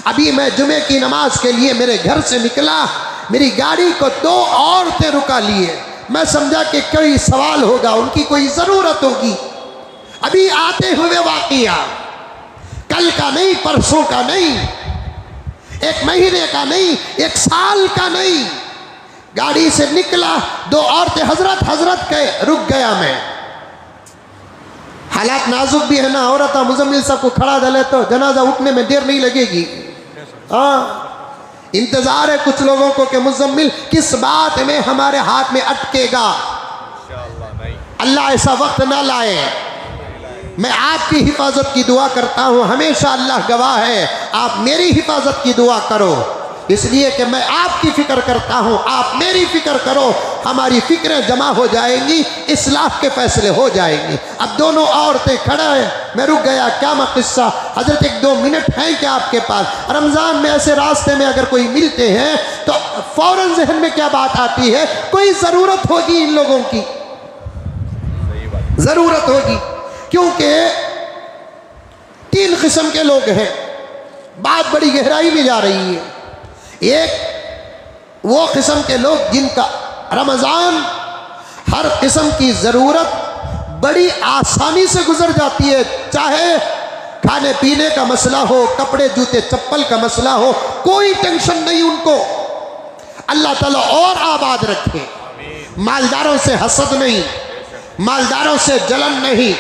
अभी मैं जुमे की नमाज के लिए मेरे घर से निकला, मेरी गाड़ी को 2 औरतें रुका लिए। मैं समझा कि कोई सवाल होगा, उनकी कोई ज़रूरत होगी। अभी आते हुए वाक़िया, कल का नहीं, परसों का नहीं, 1 महीने का नहीं, 1 साल का नहीं। गाड़ी से निकला, 2 औरतें हजरत हजरत कहे, रुक गया मैं। हालात नाजुक भी है ना, औरत मुजम्मिल साहब को खड़ा डाले तो जनाजा उठने में देर नहीं लगेगी। हाँ, इंतजार है कुछ लोगों को कि मुजम्मिल किस बात में हमारे हाथ में अटकेगा। अल्लाह ऐसा वक्त ना लाए। मैं आपकी हिफाजत की दुआ करता हूँ, हमेशा अल्लाह गवाह है, आप मेरी हिफाजत की दुआ करो, इसलिए कि मैं आपकी फ़िक्र करता हूँ, आप मेरी फ़िक्र करो, हमारी फ़िक्रें जमा हो जाएंगी, इस्लाह के फ़ैसले हो जाएंगे। अब दोनों औरतें खड़ा हैं, मैं रुक गया, क्या किस्सा। हजरत 1-2 मिनट हैं क्या आपके पास? रमज़ान में ऐसे रास्ते में अगर कोई मिलते हैं तो फ़ौरन जहन में क्या बात आती है? कोई ज़रूरत होगी, इन लोगों की ज़रूरत होगी, क्योंकि 3 किस्म के लोग हैं। बात बड़ी गहराई में जा रही है। एक वो किस्म के लोग जिनका रमज़ान हर किस्म की ज़रूरत बड़ी आसानी से गुजर जाती है, चाहे खाने पीने का मसला हो, कपड़े जूते चप्पल का मसला हो, कोई टेंशन नहीं उनको। अल्लाह ताला और आबाद रखे। मालदारों से हसद नहीं, मालदारों से जलन नहीं,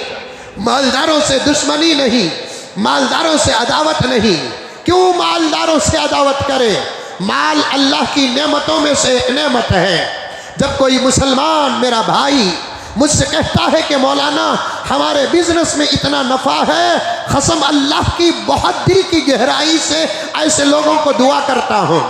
मालदारों से दुश्मनी नहीं, मालदारों से अदावत नहीं। क्यों मालदारों से अदावत करे? माल अल्लाह की नेमतों में से एक नेमत है। जब कोई मुसलमान मेरा भाई मुझसे कहता है कि मौलाना हमारे बिजनेस में इतना नफ़ा है, कसम अल्लाह की बहुत दिल की गहराई से ऐसे लोगों को दुआ करता हूँ।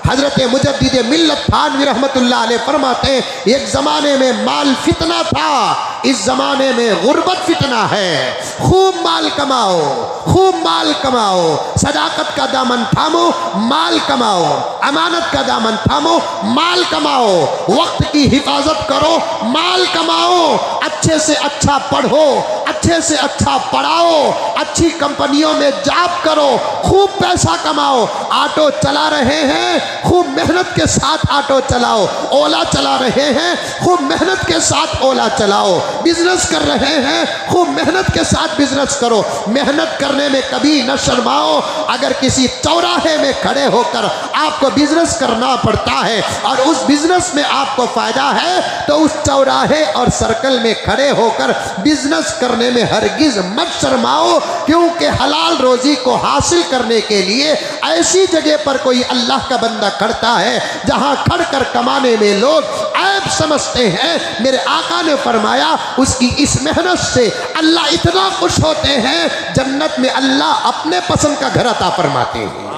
हज़रत मुजद्दिद मिल्लत थानवी रहमतुल्लाह अलैह फरमाते हैं, एक ज़माने में माल फितना था, इस ज़माने में गुर्बत फितना है। खूब माल कमाओ, खूब माल कमाओ, सदाकत का दामन थामो, माल कमाओ, अमानत का दामन थामो, माल कमाओ, वक्त की हिफाजत करो, माल कमाओ, अच्छे से अच्छा पढ़ो, अच्छे से अच्छा पढ़ाओ, अच्छी कंपनियों में जॉब करो, खूब पैसा कमाओ। ऑटो चला रहे हैं, खूब मेहनत के साथ ऑटो चलाओ। ओला चला रहे हैं, खूब मेहनत के साथ ओला चलाओ। बिजनेस कर रहे हैं, खूब मेहनत के साथ बिजनेस करो। मेहनत करने में कभी न शर्माओ। अगर किसी चौराहे में खड़े होकर आपको बिजनेस करना पड़ता है और उस बिजनेस में आपको फायदा है, तो उस चौराहे और सर्कल में खड़े होकर बिजनेस करने में हरगिज मत शर्माओ, क्योंकि हलाल रोजी को हासिल करने के लिए ऐसी जगह पर कोई अल्लाह का बंदा खड़ता है जहां खड़कर कमाने में लोग ऐब समझते हैं। मेरे आका ने फरमाया, उसकी इस मेहनत से अल्लाह इतना खुश होते हैं, जन्नत में अल्लाह अपने पसंद का घर अता फरमाते हैं,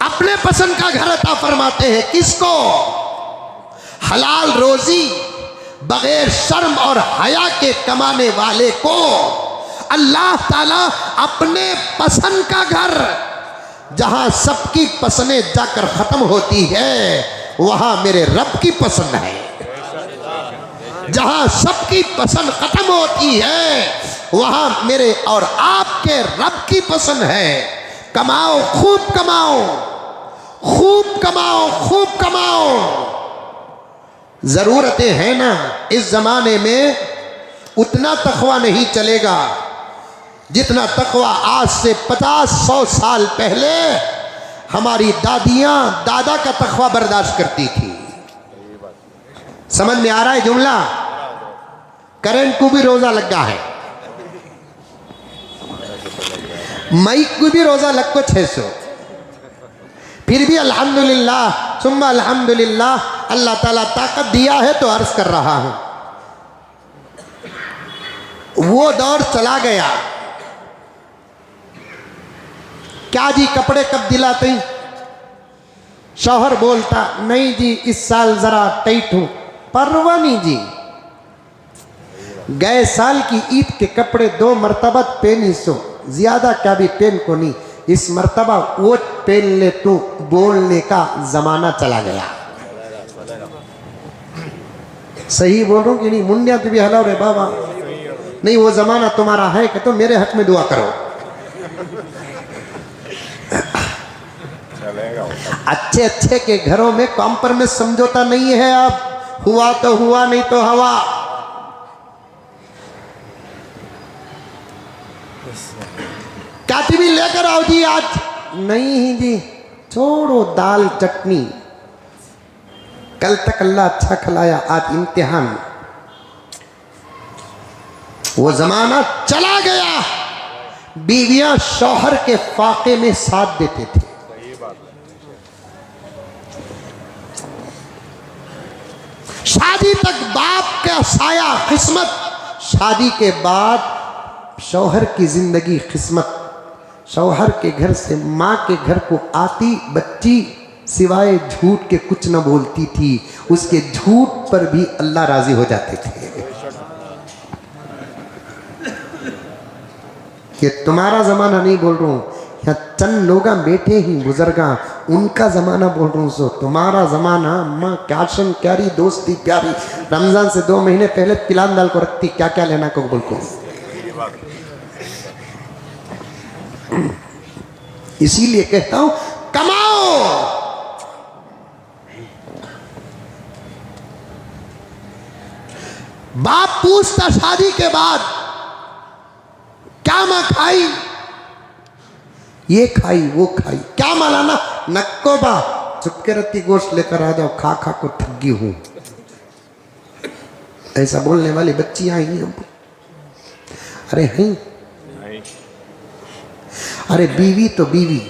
अपने पसंद का घर अता फरमाते हैं। किसको? हलाल रोजी बगैर शर्म और हया के कमाने वाले को अल्लाह ताला अपने पसंद का घर, जहां सबकी पसंदें जाकर खत्म होती है, वहां मेरे रब की पसंद है। जहां सबकी पसंद खत्म होती है, वहां मेरे और आपके रब की पसंद है। कमाओ, खूब कमाओ, खूब कमाओ, खूब कमाओ। जरूरतें हैं ना, इस जमाने में उतना तकवा नहीं चलेगा जितना तकवा आज से 50-100 साल पहले हमारी दादियां दादा का तकवा बर्दाश्त करती थी। समझ में आ रहा है जुमला? करंट को भी रोजा लगा है, माइक को भी रोजा लग को 600, फिर भी अल्हम्दुलिल्लाह सुम्मा अल्हम्दुलिल्लाह, अल्लाह ताला ताकत दिया है तो अर्ज कर रहा हूं। वो दौर चला गया। क्या जी कपड़े कब दिलाते? शौहर बोलता, नहीं जी इस साल जरा टाइट हूं। परवाह नहीं जी, गए साल की ईद के कपड़े 2 मरतबा पहनी सो, ज्यादा क्या भी पहन को नहीं, इस मरतबा वो पहन ले तू, बोलने का जमाना चला गया। सही बोल रहा हूं कि नहीं? मुंडिया तो भी हलाओ रे बाबा, नहीं वो जमाना तुम्हारा है कि तो मेरे हक में दुआ करो। अच्छे अच्छे के घरों में कॉम्प्रोमाइज समझौता नहीं है। अब हुआ तो हुआ, नहीं तो हवा। काटिबी लेकर आओ जी आज। नहीं जी, छोड़ो दाल चटनी, कल तक अल्लाह अच्छा खिलाया, आज इम्तिहान। वो जमाना चला गया, बीवियां शौहर के फाके में साथ देते थे। शादी तक बाप का साया किस्मत, शादी के बाद शौहर की जिंदगी किस्मत। शौहर के घर से माँ के घर को आती बच्ची सिवाय झूठ के कुछ न बोलती थी, उसके झूठ पर भी अल्लाह राजी हो जाते थे। ये तुम्हारा जमाना नहीं बोल रहा हूं, यहाँ चंद लोग बैठे ही बुजुर्गा, उनका जमाना बोल रहा हूँ। सो तुम्हारा जमाना माँ काशन प्यारी, दोस्ती प्यारी, रमजान से 2 महीने पहले तिलान दाल को रखती, क्या क्या लेना को बोल को। इसीलिए कहता हूं कमाओ। बाप पूछता शादी के बाद, क्या मां खाई? ये खाई वो खाई। क्या मलाना? नक्को बा चुपके रत्ती गोश्त लेकर आ जाओ, खा खा को थकी हूं। ऐसा बोलने वाली बच्चियां आई हैं। अरे हैं, अरे बीवी तो बीवी,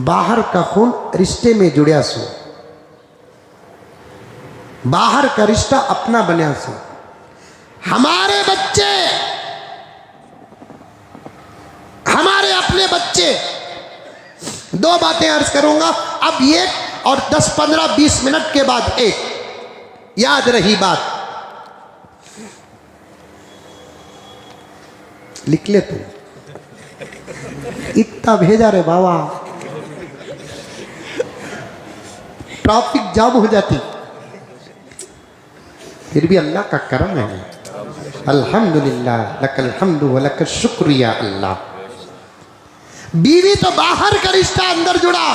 बाहर का खून रिश्ते में जुड़िया सो, बाहर का रिश्ता अपना बनिया सो। हमारे बच्चे, हमारे अपने बच्चे, 2 बातें अर्ज करूंगा अब, एक और 10, 15, 20 मिनट के बाद एक। याद रही बात, लिख ले तू। इतना भेजा रे बाबा, ट्रैफिक जाम हो जाती, फिर भी अल्लाह का करम है। अल्हम्दुलिल्लाह, लकल हम्दु व लकल शुक्रिया अल्लाह। बीवी तो बाहर का रिश्ता अंदर जुड़ा,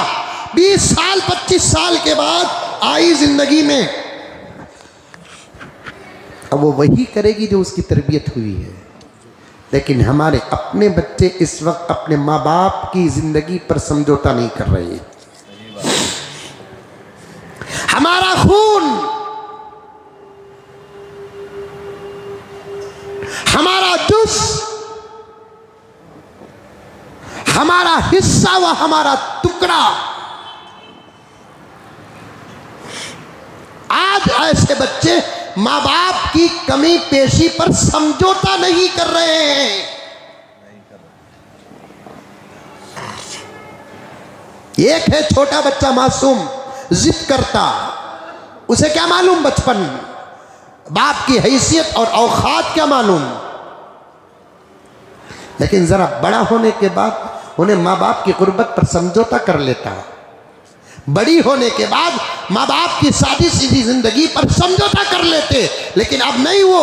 20 साल 25 साल के बाद आई जिंदगी में। अब वो वही करेगी जो उसकी तरबियत हुई है। लेकिन हमारे अपने बच्चे इस वक्त अपने माँ बाप की जिंदगी पर समझौता नहीं कर रहे। हमारा खून, हमारा जुस, हमारा हिस्सा व हमारा टुकड़ा, आज ऐसे बच्चे माँ बाप की कमी पेशी पर समझौता नहीं कर रहे हैं। एक है छोटा बच्चा मासूम, जिद करता, उसे क्या मालूम बचपन, बाप की हैसियत और औकात क्या मालूम। लेकिन जरा बड़ा होने के बाद उन्हें माँ बाप की गुर्बत पर समझौता कर लेता। बड़ी होने के बाद माँ बाप की सादी सीधी जिंदगी पर समझौता कर लेते, लेकिन अब नहीं वो।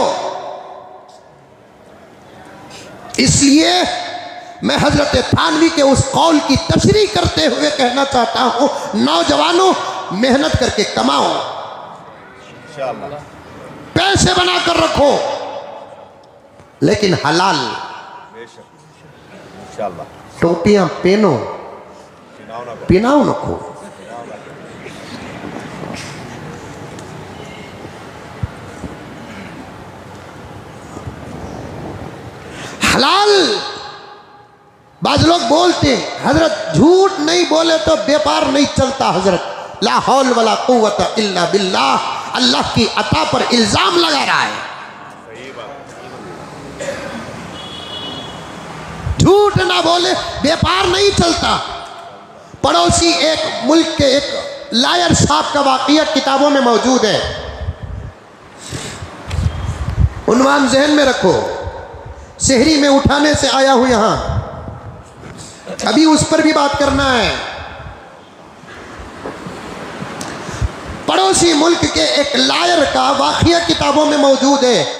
इसलिए मैं हजरत थानवी के उस कौल की तशरीह करते हुए कहना चाहता हूं, नौजवानों मेहनत करके कमाओ, पैसे बनाकर रखो, लेकिन हलाल। टोपियां पहनो, पिनाओ रखो। हलाल। बाज लोग बोलते हजरत झूठ नहीं बोले तो व्यापार नहीं चलता। हजरत ला हौल वला कुव्वत इल्ला बिल्लाह, अल्लाह की अता पर इल्जाम लगा रहा है। झूठ ना बोले व्यापार नहीं चलता। पड़ोसी एक मुल्क के एक लायर साहब का वाक़या किताबों में मौजूद है, उन्वान जहन में रखो। शहरी में उठाने से आया हूं यहां, अभी उस पर भी बात करना है। पड़ोसी मुल्क के एक लायर का वाक़या किताबों में मौजूद है।